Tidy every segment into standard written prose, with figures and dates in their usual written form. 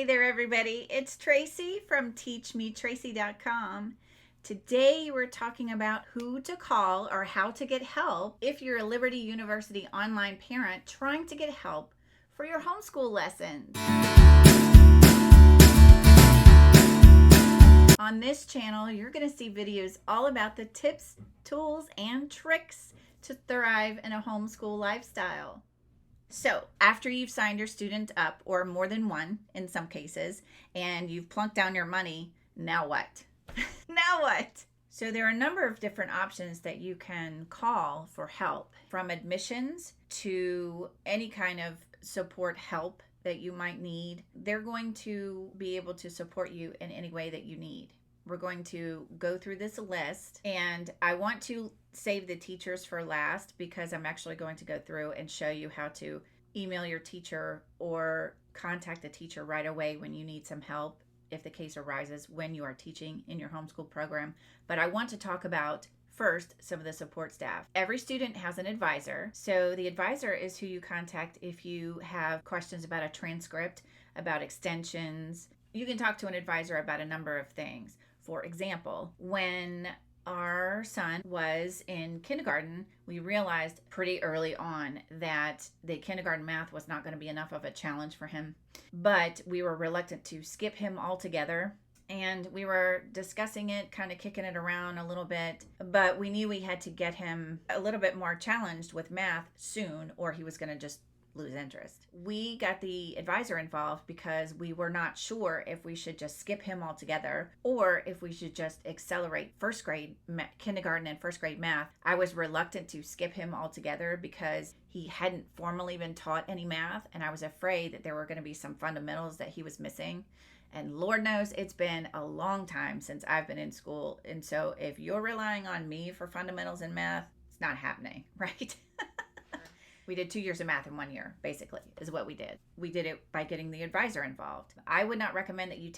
Hey there, everybody. It's Tracy from teachmetracy.com. Today, we're talking about who to call or how to get help if you're a Liberty University online parent trying to get help for your homeschool lessons. On this channel, you're going to see videos all about the tips, tools, and tricks to thrive in a homeschool lifestyle. So after you've signed your student up, or more than one in some cases, and you've plunked down your money, now what? Now what? So there are a number of different options that you can call for help, from admissions to any kind of support help that you might need. They're going to be able to support you in any way that you need. We're going to go through this list, and I want to save the teachers for last because I'm actually going to go through and show you how to email your teacher or contact the teacher right away when you need some help, if the case arises when you are teaching in your homeschool program. But I want to talk about first some of the support staff. Every student has an advisor. So the advisor is who you contact if you have questions about a transcript, about extensions. You can talk to an advisor about a number of things. For example, when our son was in kindergarten, we realized pretty early on that the kindergarten math was not going to be enough of a challenge for him. But we were reluctant to skip him altogether. And we were discussing it, kind of kicking it around a little bit. But we knew we had to get him a little bit more challenged with math soon, or he was going to just lose interest. We got the advisor involved because we were not sure if we should just skip him altogether or if we should just accelerate first grade kindergarten and first grade math. I was reluctant to skip him altogether because he hadn't formally been taught any math, and I was afraid that there were going to be some fundamentals that he was missing. And Lord knows it's been a long time since I've been in school. And so if you're relying on me for fundamentals in math, it's not happening, right? We did 2 years of math in 1 year, basically, is what we did. We did it by getting the advisor involved. I would not recommend that you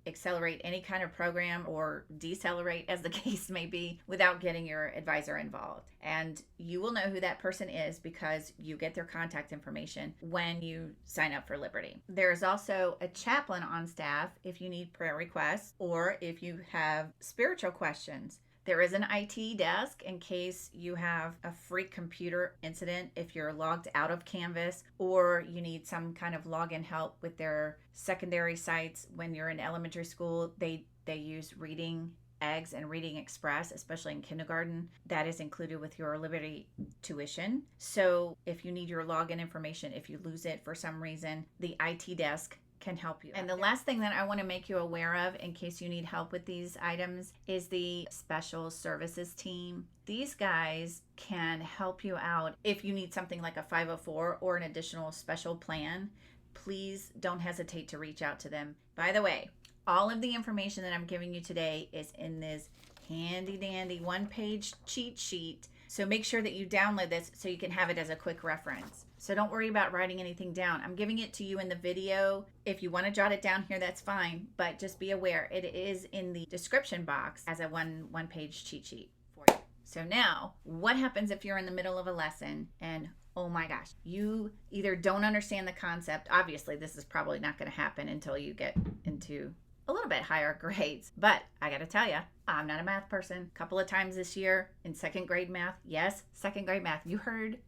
accelerate any kind of program or decelerate, as the case may be, without getting your advisor involved. And you will know who that person is because you get their contact information when you sign up for Liberty. There's also a chaplain on staff if you need prayer requests or if you have spiritual questions. There is an IT desk in case you have a freak computer incident, if you're logged out of Canvas, or you need some kind of login help with their secondary sites. When you're in elementary school, they use Reading Eggs and Reading Express, especially in kindergarten. That is included with your Liberty tuition. So if you need your login information, if you lose it for some reason, the IT desk can help you. And the last thing that I want to make you aware of in case you need help with these items is the special services team. These guys can help you out if you need something like a 504 or an additional special plan. Please don't hesitate to reach out to them. By the way, all of the information that I'm giving you today is in this handy dandy one-page cheat sheet. So make sure that you download this so you can have it as a quick reference. So don't worry about writing anything down. I'm giving it to you in the video. If you want to jot it down here, that's fine. But just be aware, it is in the description box as a one-page cheat sheet for you. So now, what happens if you're in the middle of a lesson and, oh my gosh, you either don't understand the concept. Obviously, this is probably not going to happen until you get into a little bit higher grades. But I got to tell you, I'm not a math person. A couple of times this year in second grade math. Yes, second grade math. You heard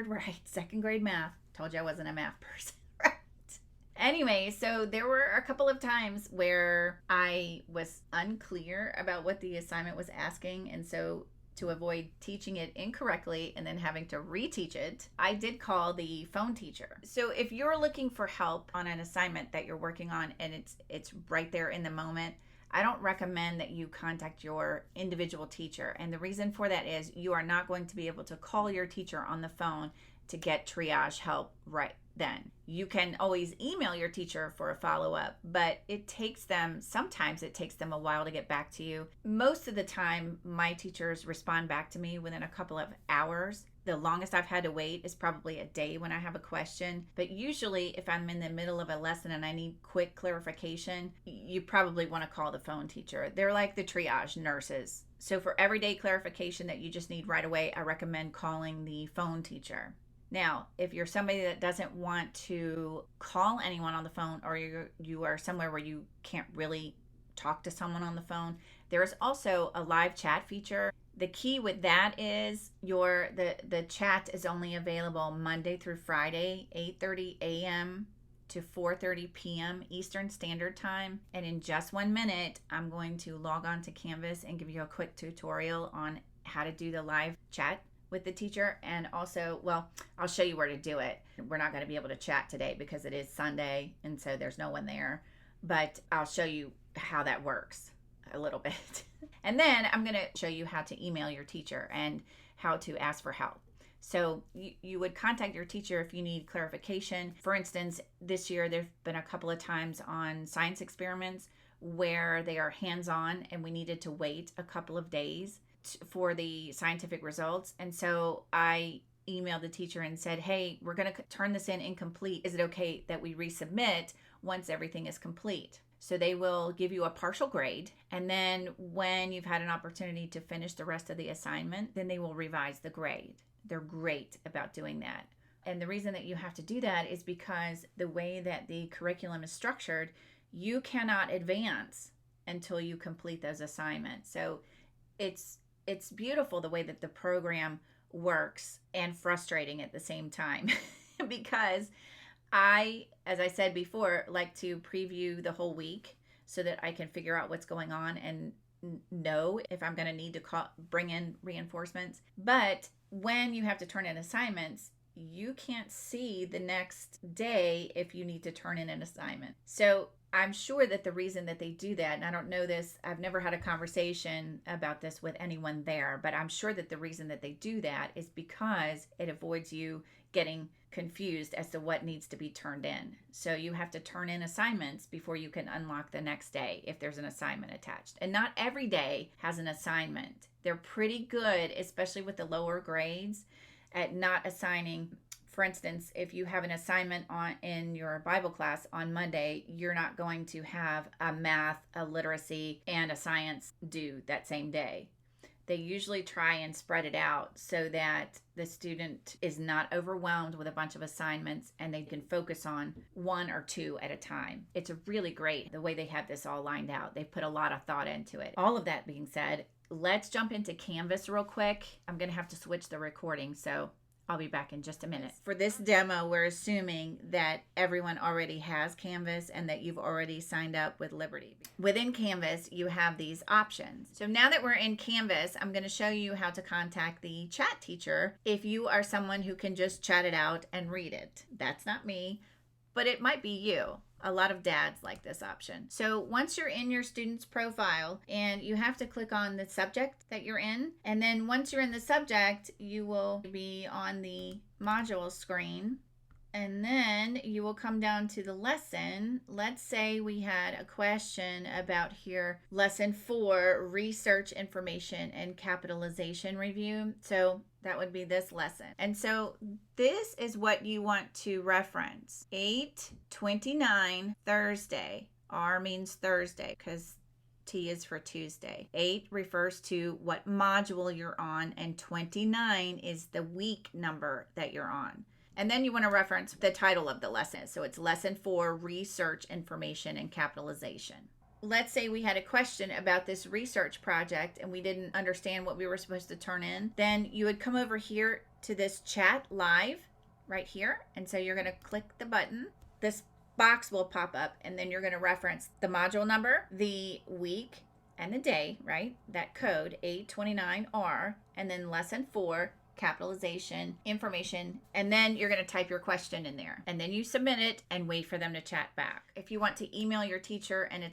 right. Second grade math. Told you I wasn't a math person. Right. Anyway, so there were a couple of times where I was unclear about what the assignment was asking. And so to avoid teaching it incorrectly and then having to reteach it, I did call the phone teacher. So if you're looking for help on an assignment that you're working on and it's right there in the moment, I don't recommend that you contact your individual teacher. And the reason for that is you are not going to be able to call your teacher on the phone to get triage help right then. You can always email your teacher for a follow-up, but sometimes it takes them a while to get back to you. Most of the time, my teachers respond back to me within a couple of hours. The longest I've had to wait is probably a day when I have a question. But usually, if I'm in the middle of a lesson and I need quick clarification, you probably want to call the phone teacher. They're like the triage nurses. So for everyday clarification that you just need right away, I recommend calling the phone teacher. Now, if you're somebody that doesn't want to call anyone on the phone, or you are somewhere where you can't really talk to someone on the phone, there is also a live chat feature. The key with that is the chat is only available Monday through Friday, 8:30 a.m. to 4:30 p.m. Eastern Standard Time. And in just 1 minute, I'm going to log on to Canvas and give you a quick tutorial on how to do the live chat with the teacher. And also, well, I'll show you where to do it. We're not going to be able to chat today because it is Sunday, and so there's no one there. But I'll show you how that works a little bit. And then I'm going to show you how to email your teacher and how to ask for help. So you would contact your teacher if you need clarification. For instance, this year there've been a couple of times on science experiments where they are hands-on and we needed to wait a couple of days for the scientific results. And so I emailed the teacher and said, hey, we're going to turn this in incomplete. Is it okay that we resubmit once everything is complete? So they will give you a partial grade. And then when you've had an opportunity to finish the rest of the assignment, then they will revise the grade. They're great about doing that. And the reason that you have to do that is because the way that the curriculum is structured, you cannot advance until you complete those assignments. So it's beautiful the way that the program works, and frustrating at the same time because I, as I said before, like to preview the whole week so that I can figure out what's going on and know if I'm going to need to bring in reinforcements. But when you have to turn in assignments, you can't see the next day if you need to turn in an assignment. So I'm sure that the reason that they do that, and I don't know this, I've never had a conversation about this with anyone there, but I'm sure that the reason that they do that is because it avoids you getting confused as to what needs to be turned in. So you have to turn in assignments before you can unlock the next day if there's an assignment attached. And not every day has an assignment. They're pretty good, especially with the lower grades, at not assigning. For instance, if you have an assignment in your Bible class on Monday, you're not going to have a math, a literacy, and a science due that same day. They usually try and spread it out so that the student is not overwhelmed with a bunch of assignments and they can focus on one or two at a time. It's really great the way they have this all lined out. They've put a lot of thought into it. All of that being said, let's jump into Canvas real quick. I'm going to have to switch the recording, so I'll be back in just a minute. For this demo, we're assuming that everyone already has Canvas and that you've already signed up with Liberty. Within Canvas, you have these options. So now that we're in Canvas, I'm going to show you how to contact the chat teacher if you are someone who can just chat it out and read it. That's not me, but it might be you. A lot of dads like this option. So once you're in your student's profile, and you have to click on the subject that you're in, and then once you're in the subject, you will be on the module screen, and then you will come down to the lesson. Let's say we had a question about here, lesson 4, research information and capitalization review. So that would be this lesson. And so this is what you want to reference. 8/29 Thursday. R means Thursday because T is for Tuesday. 8 refers to what module you're on, and 29 is the week number that you're on. And then you want to reference the title of the lesson. So it's lesson 4, research information and capitalization. Let's say we had a question about this research project and we didn't understand what we were supposed to turn in. Then you would come over here to this chat live right here. And so you're going to click the button. This box will pop up, and then you're going to reference the module number, the week, and the day, right? That code 829R, and then lesson 4, capitalization information, and then you're going to type your question in there, and then you submit it and wait for them to chat back. If you want to email your teacher and if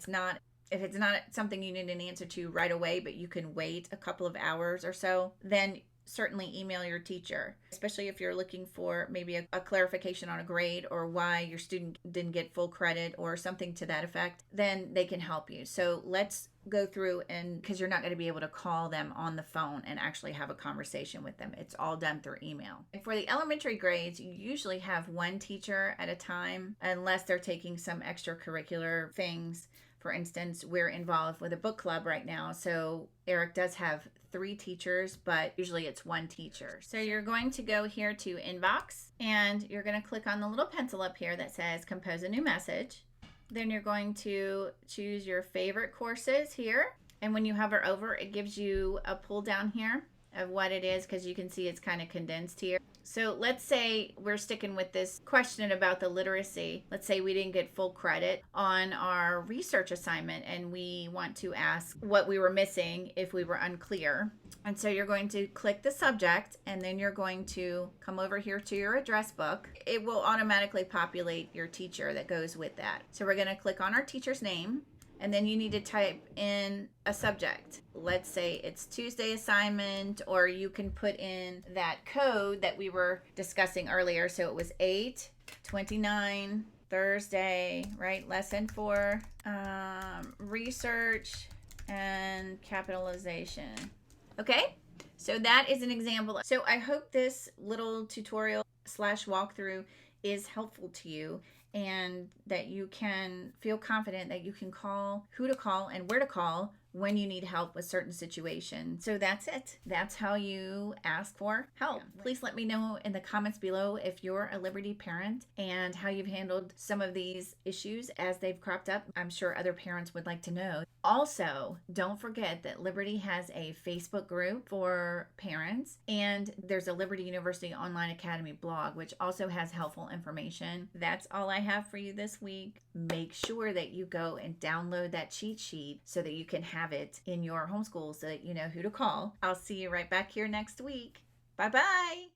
it's not something you need an answer to right away, but you can wait a couple of hours or so, then certainly email your teacher, especially if you're looking for maybe a clarification on a grade or why your student didn't get full credit or something to that effect, then they can help you. So let's go through, and because you're not going to be able to call them on the phone and actually have a conversation with them. It's all done through email. And for the elementary grades, you usually have one teacher at a time, unless they're taking some extracurricular things. For instance, we're involved with a book club right now. So Eric does have 3 teachers, but usually it's 1 teacher. So you're going to go here to Inbox, and you're going to click on the little pencil up here that says Compose a New Message. Then you're going to choose your favorite courses here. And when you hover over, it gives you a pull down here of what it is, because you can see it's kind of condensed here. So let's say we're sticking with this question about the literacy. Let's say we didn't get full credit on our research assignment, and we want to ask what we were missing if we were unclear. And so you're going to click the subject, and then you're going to come over here to your address book. It will automatically populate your teacher that goes with that. So we're going to click on our teacher's name, and then you need to type in a subject. Let's say it's Tuesday assignment, or you can put in that code that we were discussing earlier. So it was 8/29, Thursday, right? Lesson 4, research and capitalization. Okay, so that is an example. So I hope this little tutorial / walkthrough is helpful to you, and that you can feel confident that you can call who to call and where to call when you need help with certain situations. So that's it. That's how you ask for help. Please let me know in the comments below if you're a Liberty parent and how you've handled some of these issues as they've cropped up. I'm sure other parents would like to know. Also, don't forget that Liberty has a Facebook group for parents, and there's a Liberty University Online Academy blog, which also has helpful information. That's all I have for you this week. Make sure that you go and download that cheat sheet so that you can have it in your homeschool so that you know who to call. I'll see you right back here next week. Bye-bye.